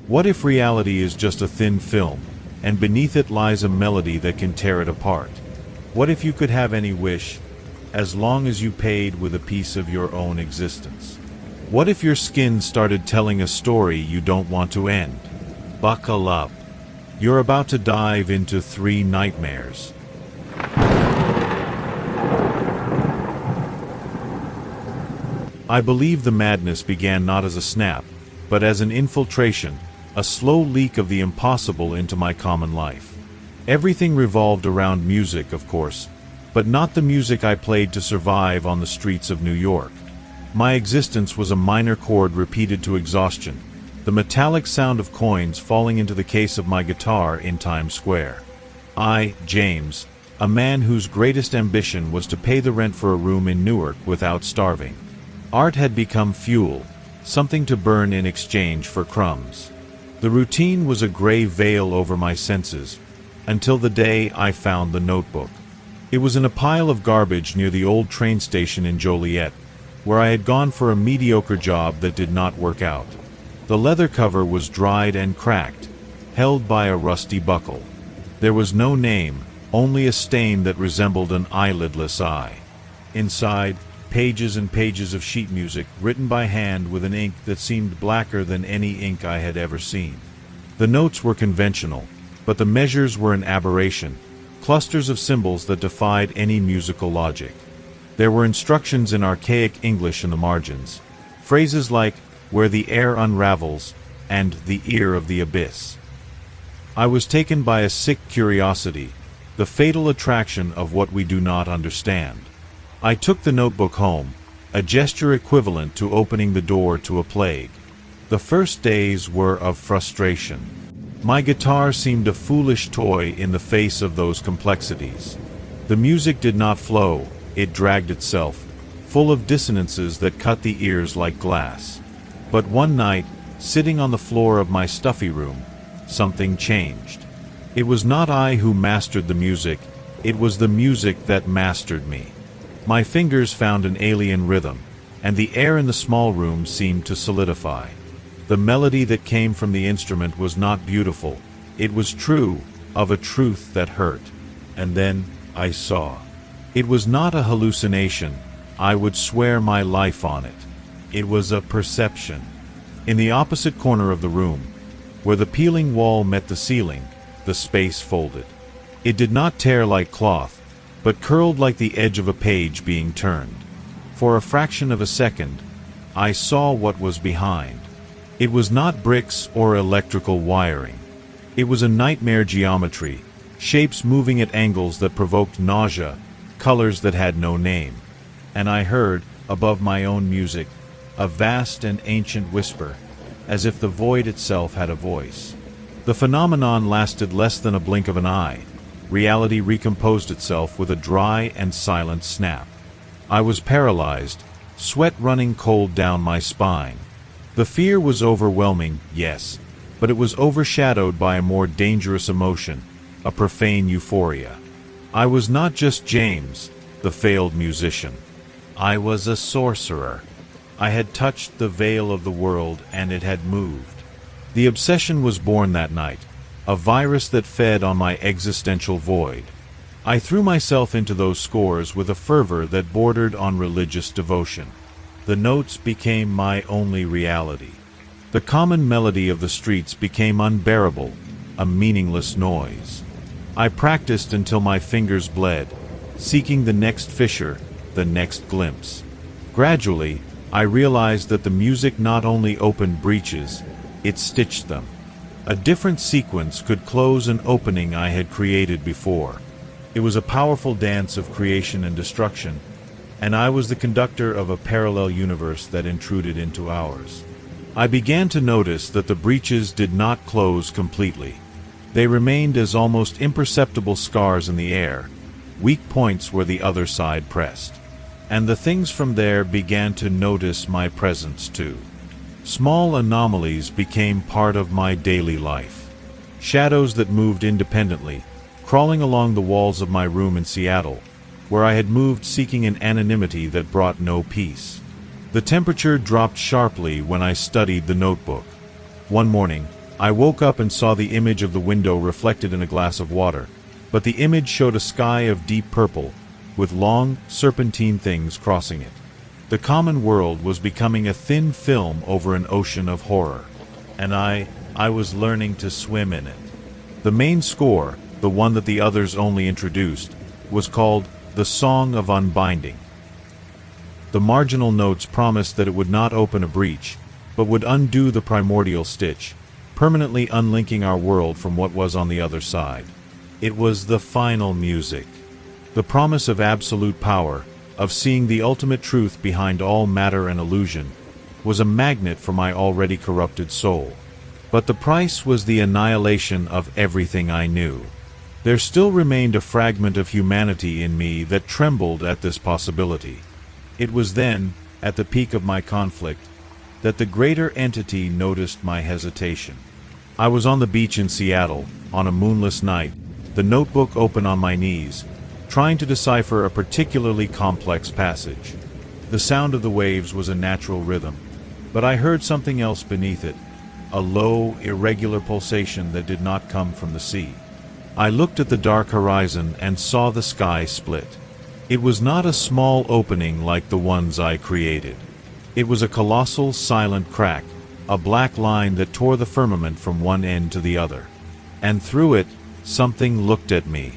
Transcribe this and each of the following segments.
What if reality is just a thin film, and beneath it lies a melody that can tear it apart? What if you could have any wish, as long as you paid with a piece of your own existence? What if your skin started telling a story you don't want to end? Buckle up. You're about to dive into 3 nightmares. I believe the madness began not as a snap, but as an infiltration, a slow leak of the impossible into my common life. Everything revolved around music, of course, but not the music I played to survive on the streets of New York. My existence was a minor chord repeated to exhaustion, the metallic sound of coins falling into the case of my guitar in Times Square. I, James, a man whose greatest ambition was to pay the rent for a room in Newark without starving. Art had become fuel, something to burn in exchange for crumbs. The routine was a gray veil over my senses, until the day I found the notebook. It was in a pile of garbage near the old train station in Joliet, where I had gone for a mediocre job that did not work out. The leather cover was dried and cracked, held by a rusty buckle. There was no name, only a stain that resembled an eyelidless eye. Inside, pages and pages of sheet music written by hand with an ink that seemed blacker than any ink I had ever seen. The notes were conventional, but the measures were an aberration, clusters of symbols that defied any musical logic. There were instructions in archaic English in the margins, phrases like, "where the air unravels," and "the ear of the abyss." I was taken by a sick curiosity, the fatal attraction of what we do not understand. I took the notebook home, a gesture equivalent to opening the door to a plague. The first days were of frustration. My guitar seemed a foolish toy in the face of those complexities. The music did not flow, it dragged itself, full of dissonances that cut the ears like glass. But one night, sitting on the floor of my stuffy room, something changed. It was not I who mastered the music, it was the music that mastered me. My fingers found an alien rhythm, and the air in the small room seemed to solidify. The melody that came from the instrument was not beautiful, it was true, of a truth that hurt. And then, I saw. It was not a hallucination, I would swear my life on it. It was a perception. In the opposite corner of the room, where the peeling wall met the ceiling, the space folded. It did not tear like cloth, but curled like the edge of a page being turned. For a fraction of a second, I saw what was behind. It was not bricks or electrical wiring. It was a nightmare geometry, shapes moving at angles that provoked nausea, colors that had no name. And I heard, above my own music, a vast and ancient whisper, as if the void itself had a voice. The phenomenon lasted less than a blink of an eye. Reality recomposed itself with a dry and silent snap. I was paralyzed, sweat running cold down my spine. The fear was overwhelming, yes, but it was overshadowed by a more dangerous emotion, a profane euphoria. I was not just James, the failed musician. I was a sorcerer. I had touched the veil of the world and it had moved. The obsession was born that night, a virus that fed on my existential void. I threw myself into those scores with a fervor that bordered on religious devotion. The notes became my only reality. The common melody of the streets became unbearable, a meaningless noise. I practiced until my fingers bled, seeking the next fissure, the next glimpse. Gradually, I realized that the music not only opened breaches, it stitched them. A different sequence could close an opening I had created before. It was a powerful dance of creation and destruction, and I was the conductor of a parallel universe that intruded into ours. I began to notice that the breaches did not close completely. They remained as almost imperceptible scars in the air, weak points where the other side pressed. And the things from there began to notice my presence too. Small anomalies became part of my daily life. Shadows that moved independently, crawling along the walls of my room in Seattle, where I had moved seeking an anonymity that brought no peace. The temperature dropped sharply when I studied the notebook. One morning, I woke up and saw the image of the window reflected in a glass of water, but the image showed a sky of deep purple, with long, serpentine things crossing it. The common world was becoming a thin film over an ocean of horror, and I was learning to swim in it. The main score, the one that the others only introduced, was called The Song of Unbinding. The marginal notes promised that it would not open a breach, but would undo the primordial stitch, permanently unlinking our world from what was on the other side. It was the final music. The promise of absolute power, of seeing the ultimate truth behind all matter and illusion, was a magnet for my already corrupted soul. But the price was the annihilation of everything I knew. There still remained a fragment of humanity in me that trembled at this possibility. It was then, at the peak of my conflict, that the greater entity noticed my hesitation. I was on the beach in Seattle, on a moonless night, the notebook open on my knees, trying to decipher a particularly complex passage. The sound of the waves was a natural rhythm, but I heard something else beneath it, a low, irregular pulsation that did not come from the sea. I looked at the dark horizon and saw the sky split. It was not a small opening like the ones I created. It was a colossal, silent crack, a black line that tore the firmament from one end to the other. And through it, something looked at me.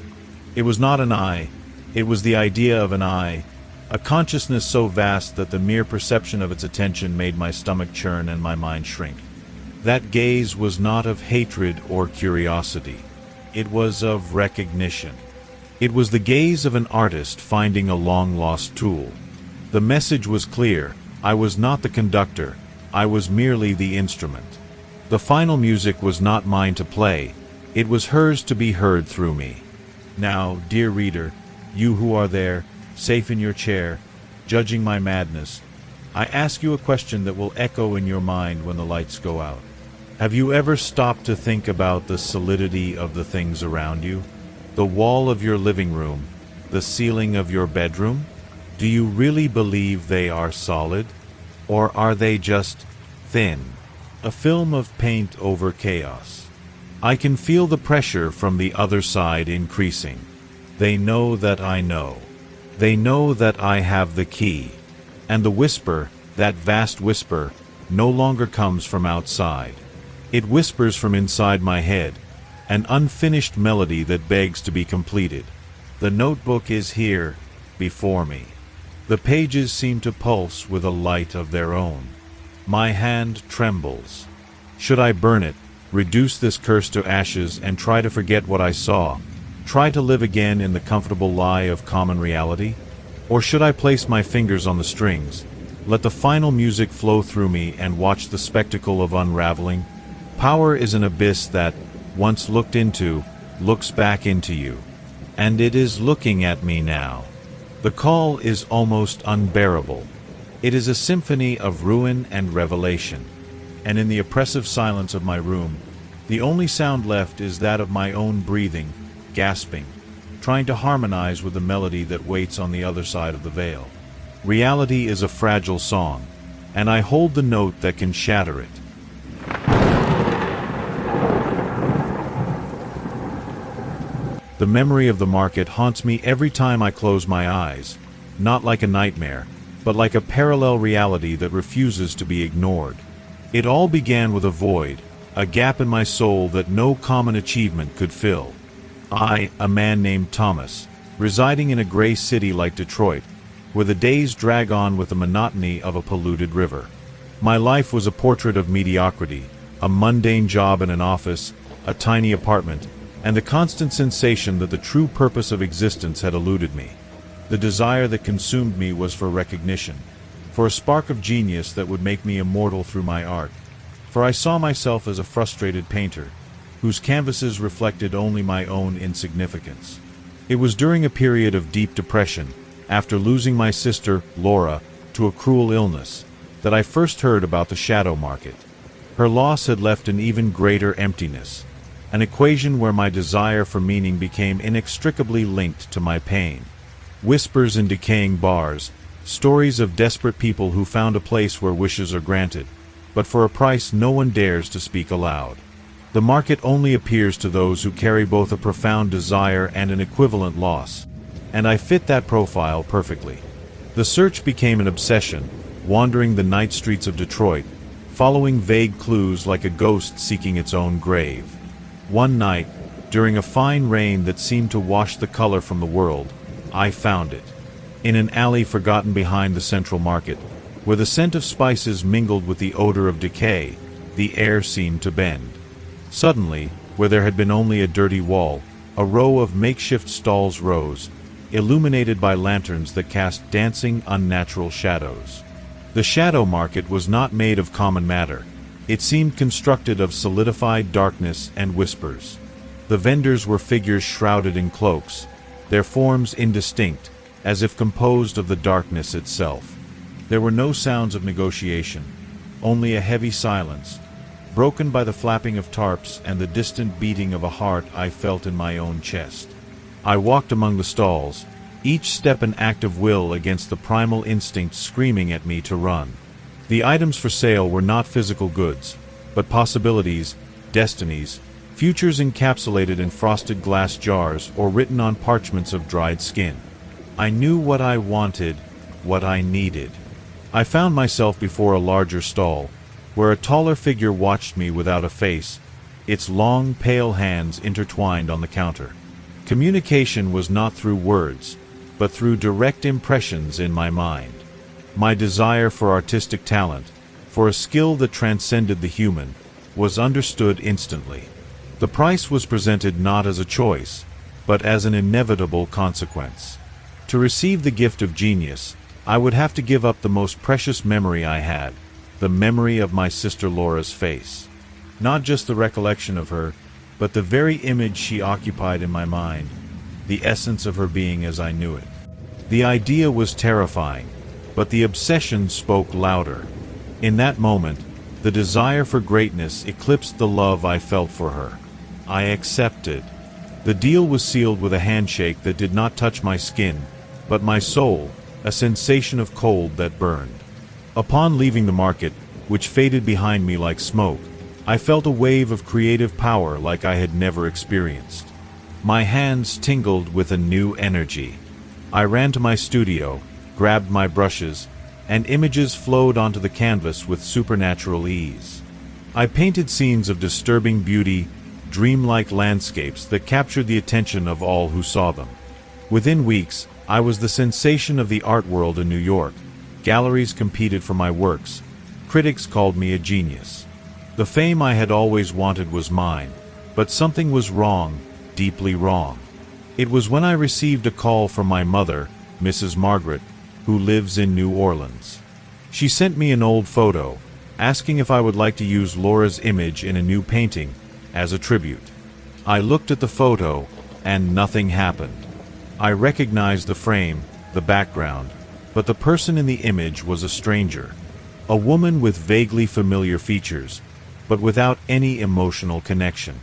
It was not an eye, it was the idea of an eye, a consciousness so vast that the mere perception of its attention made my stomach churn and my mind shrink. That gaze was not of hatred or curiosity. It was of recognition. It was the gaze of an artist finding a long-lost tool. The message was clear. I was not the conductor. I was merely the instrument. The final music was not mine to play. It was hers to be heard through me. Now, dear reader, you who are there, safe in your chair, judging my madness, I ask you a question that will echo in your mind when the lights go out. Have you ever stopped to think about the solidity of the things around you? The wall of your living room, the ceiling of your bedroom? Do you really believe they are solid? Or are they just thin? A film of paint over chaos. I can feel the pressure from the other side increasing. They know that I know. They know that I have the key. And the whisper, that vast whisper, no longer comes from outside. It whispers from inside my head, an unfinished melody that begs to be completed. The notebook is here, before me. The pages seem to pulse with a light of their own. My hand trembles. Should I burn it, reduce this curse to ashes and try to forget what I saw, try to live again in the comfortable lie of common reality? Or should I place my fingers on the strings, let the final music flow through me and watch the spectacle of unraveling? Power is an abyss that, once looked into, looks back into you. And it is looking at me now. The call is almost unbearable. It is a symphony of ruin and revelation. And in the oppressive silence of my room, the only sound left is that of my own breathing, gasping, trying to harmonize with the melody that waits on the other side of the veil. Reality is a fragile song, and I hold the note that can shatter it. The memory of the market haunts me every time I close my eyes, not like a nightmare, but like a parallel reality that refuses to be ignored. It all began with a void, a gap in my soul that no common achievement could fill. I, a man named Thomas, residing in a gray city like Detroit, where the days drag on with the monotony of a polluted river. My life was a portrait of mediocrity, a mundane job in an office, a tiny apartment, and the constant sensation that the true purpose of existence had eluded me. The desire that consumed me was for recognition, for a spark of genius that would make me immortal through my art. For I saw myself as a frustrated painter, whose canvases reflected only my own insignificance. It was during a period of deep depression, after losing my sister, Laura, to a cruel illness, that I first heard about the shadow market. Her loss had left an even greater emptiness, an equation where my desire for meaning became inextricably linked to my pain. Whispers in decaying bars, stories of desperate people who found a place where wishes are granted, but for a price no one dares to speak aloud. The market only appears to those who carry both a profound desire and an equivalent loss, and I fit that profile perfectly. The search became an obsession, wandering the night streets of Detroit, following vague clues like a ghost seeking its own grave. One night, during a fine rain that seemed to wash the color from the world, I found it. In an alley forgotten behind the central market, where the scent of spices mingled with the odor of decay, the air seemed to bend. Suddenly, where there had been only a dirty wall, a row of makeshift stalls rose, illuminated by lanterns that cast dancing, unnatural shadows. The shadow market was not made of common matter. It seemed constructed of solidified darkness and whispers. The vendors were figures shrouded in cloaks, their forms indistinct, as if composed of the darkness itself. There were no sounds of negotiation, only a heavy silence, broken by the flapping of tarps and the distant beating of a heart I felt in my own chest. I walked among the stalls, each step an act of will against the primal instinct screaming at me to run. The items for sale were not physical goods, but possibilities, destinies, futures encapsulated in frosted glass jars or written on parchments of dried skin. I knew what I wanted, what I needed. I found myself before a larger stall, where a taller figure watched me without a face, its long, pale hands intertwined on the counter. Communication was not through words, but through direct impressions in my mind. My desire for artistic talent, for a skill that transcended the human, was understood instantly. The price was presented not as a choice, but as an inevitable consequence. To receive the gift of genius, I would have to give up the most precious memory I had, the memory of my sister Laura's face. Not just the recollection of her, but the very image she occupied in my mind, the essence of her being as I knew it. The idea was terrifying, but the obsession spoke louder. In that moment, the desire for greatness eclipsed the love I felt for her. I accepted. The deal was sealed with a handshake that did not touch my skin, but my soul, a sensation of cold that burned. Upon leaving the market, which faded behind me like smoke, I felt a wave of creative power like I had never experienced. My hands tingled with a new energy. I ran to my studio, grabbed my brushes, and images flowed onto the canvas with supernatural ease. I painted scenes of disturbing beauty, dreamlike landscapes that captured the attention of all who saw them. Within weeks, I was the sensation of the art world in New York. Galleries competed for my works. Critics called me a genius. The fame I had always wanted was mine, but something was wrong, deeply wrong. It was when I received a call from my mother, Mrs. Margaret, who lives in New Orleans. She sent me an old photo, asking if I would like to use Laura's image in a new painting, as a tribute. I looked at the photo, and nothing happened. I recognized the frame, the background, but the person in the image was a stranger. A woman with vaguely familiar features, but without any emotional connection.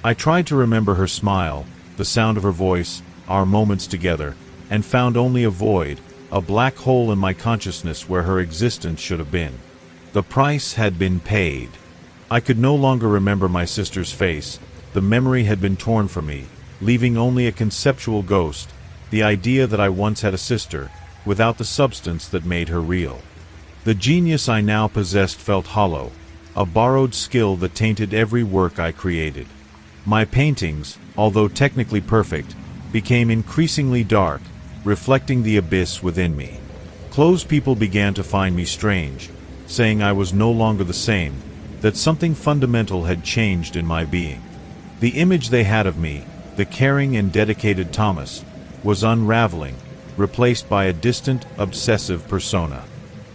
I tried to remember her smile, the sound of her voice, our moments together, and found only a void, a black hole in my consciousness where her existence should have been. The price had been paid. I could no longer remember my sister's face. The memory had been torn from me, leaving only a conceptual ghost, the idea that I once had a sister, without the substance that made her real. The genius I now possessed felt hollow, a borrowed skill that tainted every work I created. My paintings, although technically perfect, became increasingly dark, reflecting the abyss within me. Close people began to find me strange, saying I was no longer the same, that something fundamental had changed in my being. The image they had of me, the caring and dedicated Thomas, was unraveling, replaced by a distant, obsessive persona.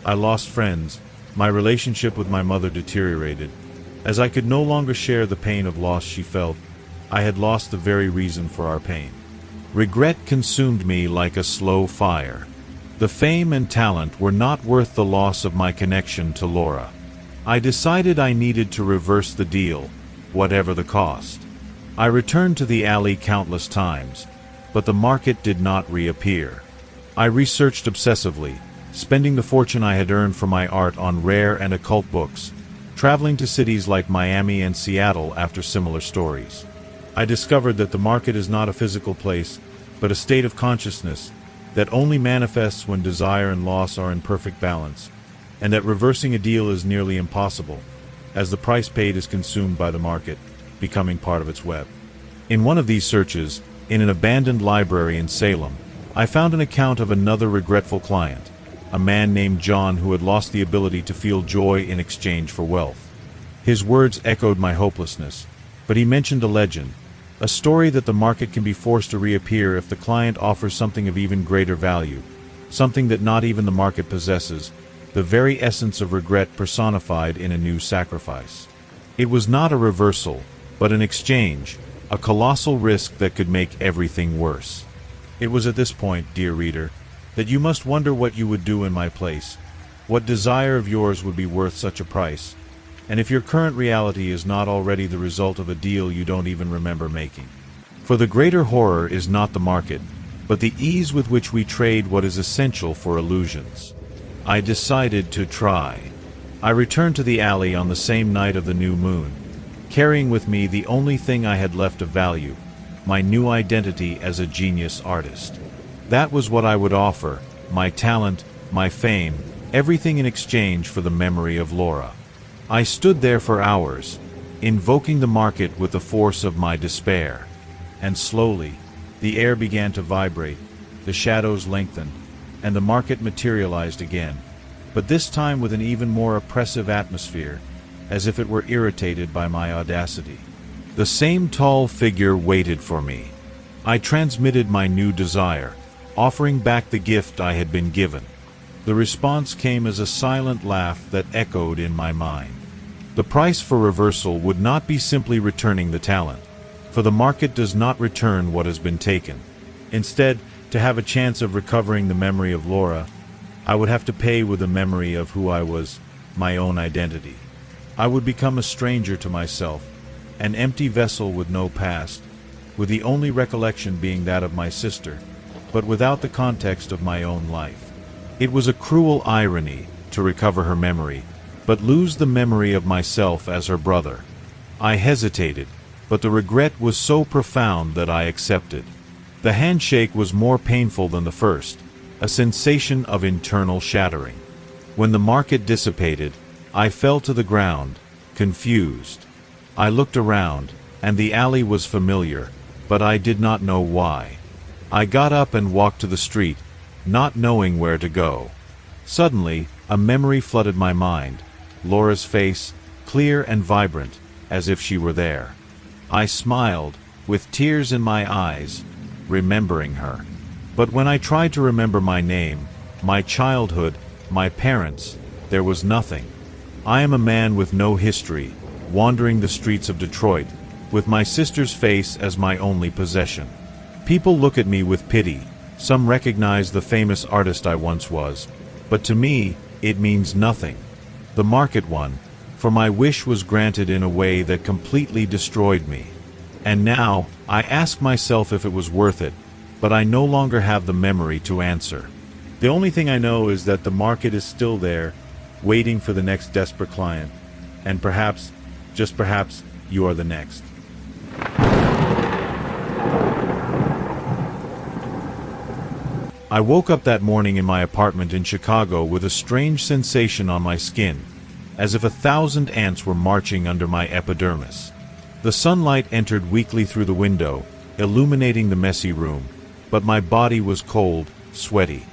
I lost friends, my relationship with my mother deteriorated. As I could no longer share the pain of loss she felt, I had lost the very reason for our pain. Regret consumed me like a slow fire. The fame and talent were not worth the loss of my connection to Laura. I decided I needed to reverse the deal, whatever the cost. I returned to the alley countless times, but the market did not reappear. I researched obsessively, spending the fortune I had earned for my art on rare and occult books, traveling to cities like Miami and Seattle after similar stories. I discovered that the market is not a physical place, but a state of consciousness that only manifests when desire and loss are in perfect balance, and that reversing a deal is nearly impossible, as the price paid is consumed by the market, becoming part of its web. In one of these searches, in an abandoned library in Salem, I found an account of another regretful client, a man named John who had lost the ability to feel joy in exchange for wealth. His words echoed my hopelessness, but he mentioned a legend, a story that the market can be forced to reappear if the client offers something of even greater value, something that not even the market possesses, the very essence of regret personified in a new sacrifice. It was not a reversal, but an exchange, a colossal risk that could make everything worse. It was at this point, dear reader, that you must wonder what you would do in my place, what desire of yours would be worth such a price, and if your current reality is not already the result of a deal you don't even remember making. For the greater horror is not the market, but the ease with which we trade what is essential for illusions. I decided to try. I returned to the alley on the same night of the new moon, carrying with me the only thing I had left of value, my new identity as a genius artist. That was what I would offer, my talent, my fame, everything in exchange for the memory of Laura. I stood there for hours, invoking the market with the force of my despair. And slowly, the air began to vibrate, the shadows lengthened, and the market materialized again, but this time with an even more oppressive atmosphere, as if it were irritated by my audacity. The same tall figure waited for me. I transmitted my new desire, offering back the gift I had been given. The response came as a silent laugh that echoed in my mind. The price for reversal would not be simply returning the talent, for the market does not return what has been taken. Instead, to have a chance of recovering the memory of Laura, I would have to pay with the memory of who I was, my own identity. I would become a stranger to myself, an empty vessel with no past, with the only recollection being that of my sister, but without the context of my own life. It was a cruel irony to recover her memory, but lose the memory of myself as her brother. I hesitated, but the regret was so profound that I accepted. The handshake was more painful than the first, a sensation of internal shattering. When the market dissipated, I fell to the ground, confused. I looked around, and the alley was familiar, but I did not know why. I got up and walked to the street, not knowing where to go. Suddenly, a memory flooded my mind, Laura's face, clear and vibrant, as if she were there. I smiled, with tears in my eyes, remembering her. But when I tried to remember my name, my childhood, my parents, there was nothing. I am a man with no history, wandering the streets of Detroit, with my sister's face as my only possession. People look at me with pity. Some recognize the famous artist I once was, but to me, it means nothing. The market won, for my wish was granted in a way that completely destroyed me. And now, I ask myself if it was worth it, but I no longer have the memory to answer. The only thing I know is that the market is still there, waiting for the next desperate client, and perhaps, just perhaps, you are the next. I woke up that morning in my apartment in Chicago with a strange sensation on my skin, as if 1,000 ants were marching under my epidermis. The sunlight entered weakly through the window, illuminating the messy room, but my body was cold, sweaty.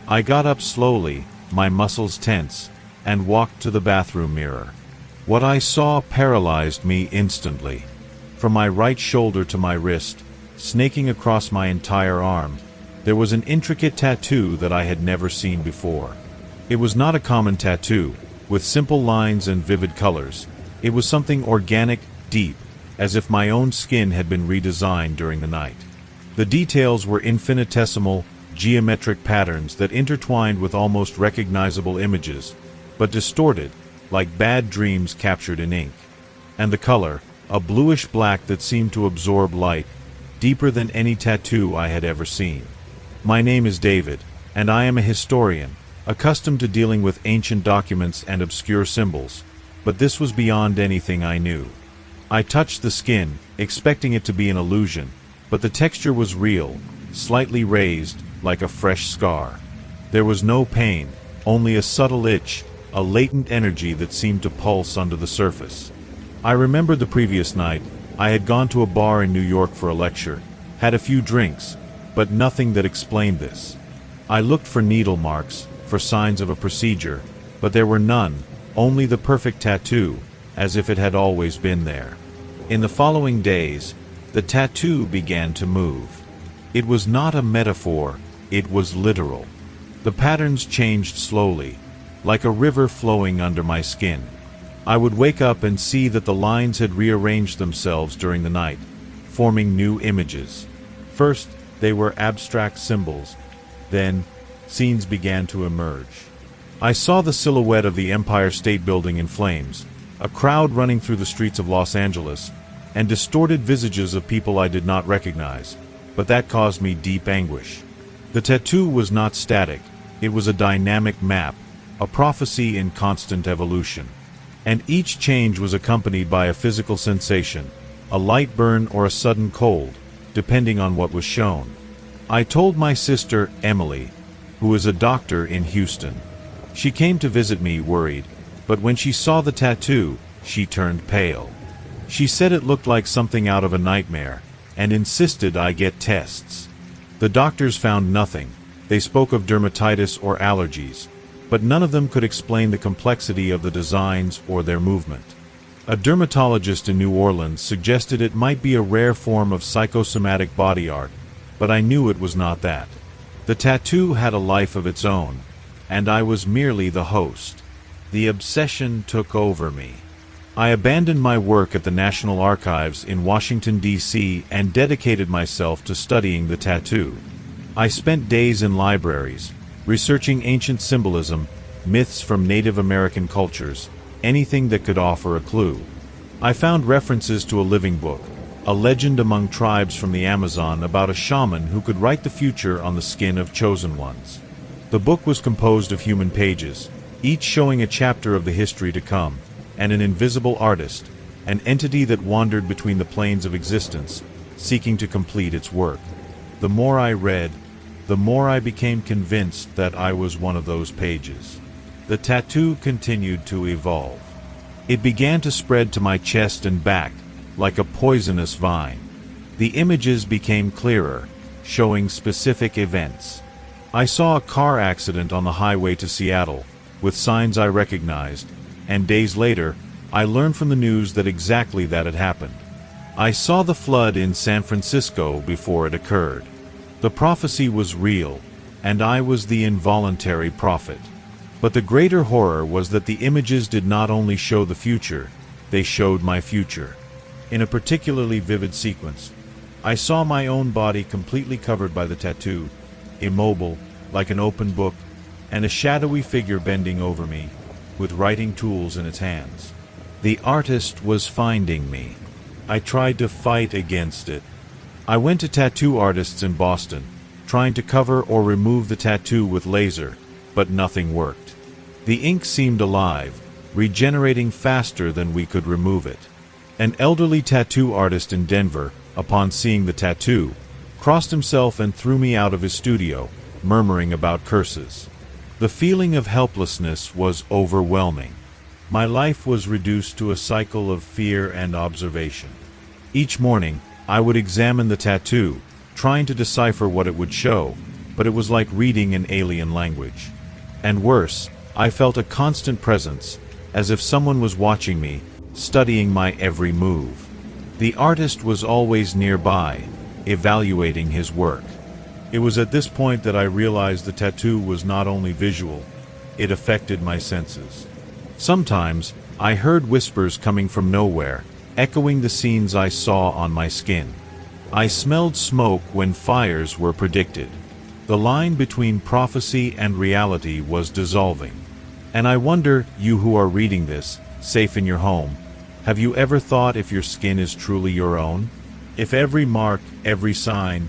I got up slowly, my muscles tense, and walked to the bathroom mirror. What I saw paralyzed me instantly. From my right shoulder to my wrist, snaking across my entire arm, there was an intricate tattoo that I had never seen before. It was not a common tattoo, with simple lines and vivid colors. It was something organic, deep, as if my own skin had been redesigned during the night. The details were infinitesimal, geometric patterns that intertwined with almost recognizable images, but distorted, like bad dreams captured in ink. And the color, a bluish-black that seemed to absorb light, deeper than any tattoo I had ever seen. My name is David, and I am a historian, accustomed to dealing with ancient documents and obscure symbols, but this was beyond anything I knew. I touched the skin, expecting it to be an illusion, but the texture was real, slightly raised, like a fresh scar. There was no pain, only a subtle itch, a latent energy that seemed to pulse under the surface. I remembered the previous night. I had gone to a bar in New York for a lecture, had a few drinks, but nothing that explained this. I looked for needle marks, for signs of a procedure, but there were none, only the perfect tattoo, as if it had always been there. In the following days, the tattoo began to move. It was not a metaphor, it was literal. The patterns changed slowly, like a river flowing under my skin. I would wake up and see that the lines had rearranged themselves during the night, forming new images. First, they were abstract symbols. Then, scenes began to emerge. I saw the silhouette of the Empire State Building in flames, a crowd running through the streets of Los Angeles, and distorted visages of people I did not recognize, but that caused me deep anguish. The tattoo was not static, it was a dynamic map, a prophecy in constant evolution. And each change was accompanied by a physical sensation, a light burn or a sudden cold, depending on what was shown. I told my sister, Emily, who is a doctor in Houston. She came to visit me worried, but when she saw the tattoo, she turned pale. She said it looked like something out of a nightmare, and insisted I get tests. The doctors found nothing. They spoke of dermatitis or allergies, but none of them could explain the complexity of the designs or their movement. A dermatologist in New Orleans suggested it might be a rare form of psychosomatic body art, but I knew it was not that. The tattoo had a life of its own, and I was merely the host. The obsession took over me. I abandoned my work at the National Archives in Washington, D.C. and dedicated myself to studying the tattoo. I spent days in libraries, researching ancient symbolism, myths from Native American cultures, anything that could offer a clue. I found references to a living book, a legend among tribes from the Amazon about a shaman who could write the future on the skin of chosen ones. The book was composed of human pages, each showing a chapter of the history to come, and an invisible artist, an entity that wandered between the planes of existence, seeking to complete its work. The more I read, the more I became convinced that I was one of those pages. The tattoo continued to evolve. It began to spread to my chest and back, like a poisonous vine. The images became clearer, showing specific events. I saw a car accident on the highway to Seattle, with signs I recognized, and days later, I learned from the news that exactly that had happened. I saw the flood in San Francisco before it occurred. The prophecy was real, and I was the involuntary prophet. But the greater horror was that the images did not only show the future, they showed my future. In a particularly vivid sequence, I saw my own body completely covered by the tattoo, immobile, like an open book, and a shadowy figure bending over me, with writing tools in its hands. The artist was finding me. I tried to fight against it. I went to tattoo artists in Boston, trying to cover or remove the tattoo with laser, but nothing worked. The ink seemed alive, regenerating faster than we could remove it. An elderly tattoo artist in Denver, upon seeing the tattoo, crossed himself and threw me out of his studio, murmuring about curses. The feeling of helplessness was overwhelming. My life was reduced to a cycle of fear and observation. Each morning, I would examine the tattoo, trying to decipher what it would show, but it was like reading an alien language. And worse, I felt a constant presence, as if someone was watching me, studying my every move. The artist was always nearby, evaluating his work. It was at this point that I realized the tattoo was not only visual, it affected my senses. Sometimes, I heard whispers coming from nowhere, echoing the scenes I saw on my skin. I smelled smoke when fires were predicted. The line between prophecy and reality was dissolving. And I wonder, you who are reading this, safe in your home, have you ever thought if your skin is truly your own? If every mark, every sign,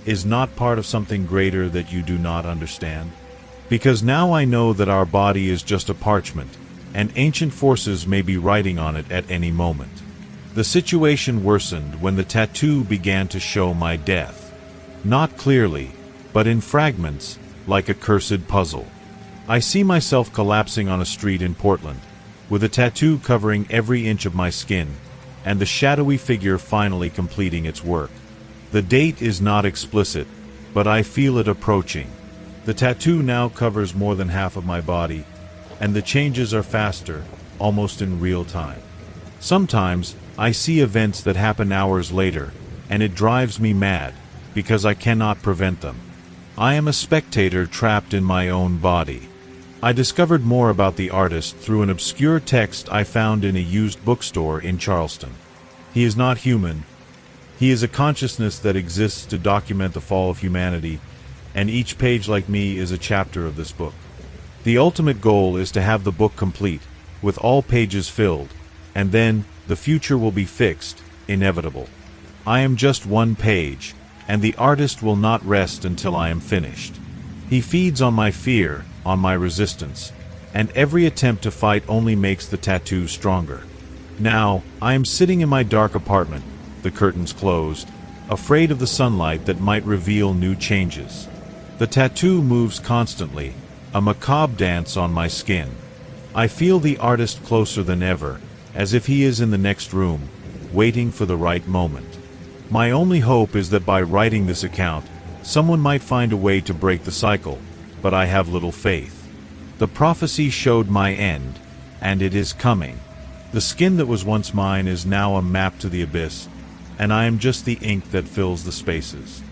is not part of something greater that you do not understand? Because now I know that our body is just a parchment, and ancient forces may be riding on it at any moment. The situation worsened when the tattoo began to show my death. Not clearly, but in fragments, like a cursed puzzle. I see myself collapsing on a street in Portland, with a tattoo covering every inch of my skin, and the shadowy figure finally completing its work. The date is not explicit, but I feel it approaching. The tattoo now covers more than half of my body, and the changes are faster, almost in real time. Sometimes, I see events that happen hours later, and it drives me mad, because I cannot prevent them. I am a spectator trapped in my own body. I discovered more about the artist through an obscure text I found in a used bookstore in Charleston. He is not human. He is a consciousness that exists to document the fall of humanity, and each page, like me, is a chapter of this book. The ultimate goal is to have the book complete, with all pages filled, and then the future will be fixed, inevitable. I am just one page, and the artist will not rest until I am finished. He feeds on my fear, on my resistance, and every attempt to fight only makes the tattoo stronger. Now, I am sitting in my dark apartment, the curtains closed, afraid of the sunlight that might reveal new changes. The tattoo moves constantly, a macabre dance on my skin. I feel the artist closer than ever, as if he is in the next room, waiting for the right moment. My only hope is that by writing this account, someone might find a way to break the cycle, but I have little faith. The prophecy showed my end, and it is coming. The skin that was once mine is now a map to the abyss, and I am just the ink that fills the spaces.